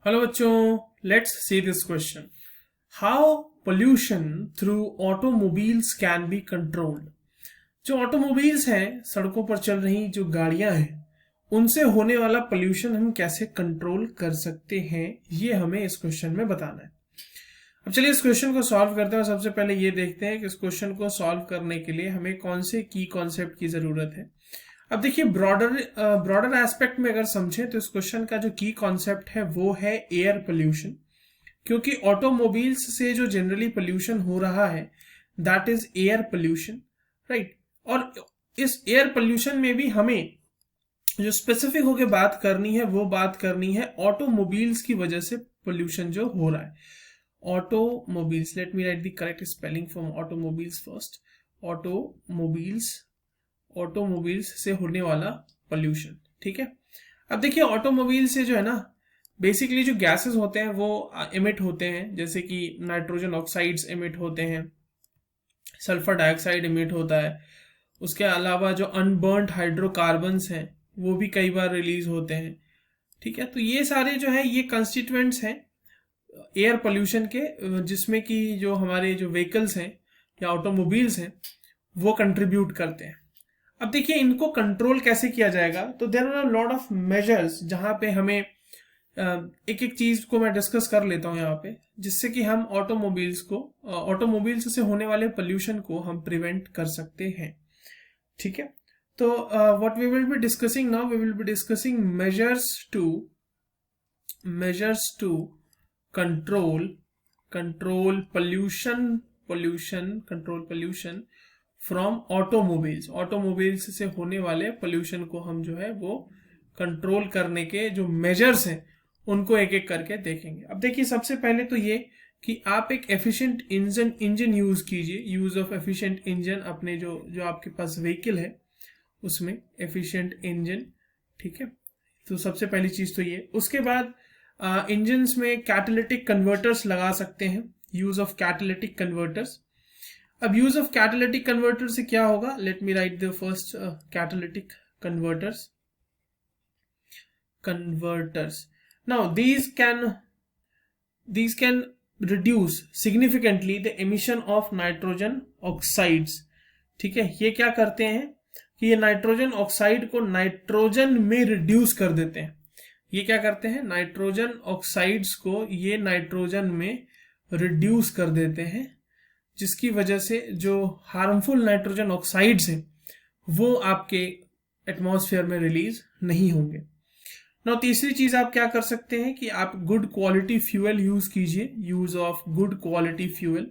Hello बच्चों, let's see this question. How pollution through automobiles can be controlled. जो automobiles हैं, सड़कों पर चल रही जो गाड़ियां हैं, उनसे होने वाला पोल्यूशन हम कैसे कंट्रोल कर सकते हैं, ये हमें इस क्वेश्चन में बताना है। अब चलिए इस क्वेश्चन को सॉल्व करते हैं। सबसे पहले ये देखते हैं कि इस क्वेश्चन को सॉल्व करने के लिए हमें कौन से की कॉन्सेप्ट की जरूरत है। अब देखिए, ब्रॉडर एस्पेक्ट में अगर समझें तो इस क्वेश्चन का जो की कॉन्सेप्ट है वो है एयर पोल्यूशन। क्योंकि ऑटोमोबाइल्स से जो जनरली पोल्यूशन हो रहा है that is air pollution, right. और इस एयर पोल्यूशन में भी हमें जो स्पेसिफिक होकर बात करनी है वो बात करनी है ऑटोमोबाइल्स की वजह से पोल्यूशन जो हो रहा है। Automobiles, let me right the correct spelling from automobiles first. Automobiles से होने वाला पोल्यूशन, ठीक है। अब देखिए, ऑटोमोबाइल से जो है ना, बेसिकली जो गैसेस होते हैं वो एमिट होते हैं, जैसे कि नाइट्रोजन ऑक्साइड्स एमिट होते हैं, सल्फर डाइऑक्साइड एमिट होता है। उसके अलावा जो अनबर्न्ड हाइड्रोकार्बन्स हैं वो भी कई बार रिलीज होते हैं, ठीक है। तो ये सारे जो है ये कंस्टिट्यूएंट्स हैं एयर पोल्यूशन के, जिसमें कि जो हमारे जो व्हीकल्स हैं या ऑटोमोबाइल्स हैं वो कंट्रीब्यूट करते हैं। अब देखिए, इनको कंट्रोल कैसे किया जाएगा, तो there are lot of measures जहां पे हमें एक एक चीज को मैं डिस्कस कर लेता हूं यहाँ पे, जिससे कि हम ऑटोमोबाइल्स से होने वाले पोल्यूशन को हम प्रिवेंट कर सकते हैं, ठीक है। तो what we will be discussing now, we will be discussing measures to control pollution from automobiles से होने वाले पोल्यूशन को हम जो है वो कंट्रोल करने के जो मेजर्स हैं उनको एक एक करके देखेंगे। अब देखिए, सबसे पहले तो ये कि आप एक एफिशिएंट इंजन यूज कीजिए। यूज ऑफ एफिशिएंट इंजन, अपने जो आपके पास व्हीकल है उसमें एफिशिएंट इंजन, ठीक है। तो सबसे पहली चीज तो ये। उसके बाद इंजन्स में कैटालिटिक कन्वर्टर्स लगा सकते हैं, यूज ऑफ कैटालिटिक कन्वर्टर्स। अब यूज ऑफ कैटालिटिक कन्वर्टर से क्या होगा, let me right the first catalytic converters. Now these can reduce significantly the emission of nitrogen oxides, ठीक है। ये क्या करते हैं कि ये नाइट्रोजन ऑक्साइड को नाइट्रोजन में रिड्यूस कर देते हैं। ये क्या करते हैं, नाइट्रोजन ऑक्साइड्स को ये नाइट्रोजन में रिड्यूस कर देते हैं, जिसकी वजह से जो हार्मफुल नाइट्रोजन ऑक्साइड्स हैं वो आपके एटमॉस्फेयर में रिलीज नहीं होंगे। ना तीसरी चीज आप क्या कर सकते हैं कि आप गुड क्वालिटी फ्यूल यूज कीजिए। Use of good quality fuel,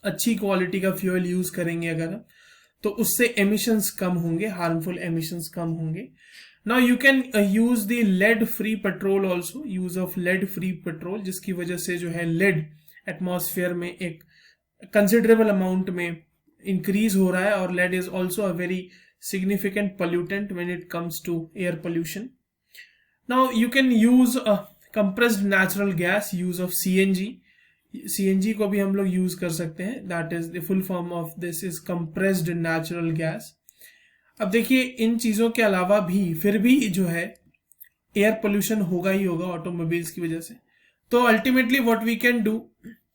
अच्छी क्वालिटी का फ्यूल यूज करेंगे अगर हम, तो उससे एमिशंस कम होंगे, हार्मफुल एमिशंस कम होंगे। Now you can use the lead free petrol also. Use of lead free petrol, जिसकी वजह से जो है लेड एटमॉस्फेयर में एक कंसिडरेबल अमाउंट में इंक्रीज हो रहा है, और lead is also a very significant pollutant when it comes to air pollution. Now you can use a compressed natural gas, use of CNG को भी हम लोग यूज कर सकते हैं। that is the full form of this is compressed natural gas। अब देखिए, इन चीजों के अलावा भी फिर भी जो है एयर पोल्यूशन होगा ही होगा ऑटोमोबाइल्स की वजह से। तो ultimately what we can do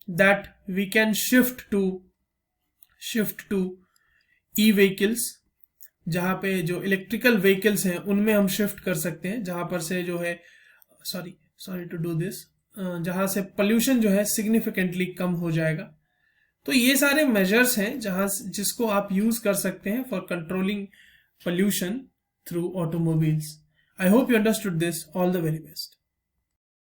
that we can shift to e vehicles, जहां पे जो इलेक्ट्रिकल व्हीकल्स हैं उनमें हम शिफ्ट कर सकते हैं, जहां पर से जो है सॉरी टू डू दिस, जहां से पोल्यूशन जो है सिग्निफिकेंटली कम हो जाएगा। तो ये सारे मेजर्स हैं जिसको आप यूज कर सकते हैं for controlling pollution through automobiles. I hope you understood this. All the very best.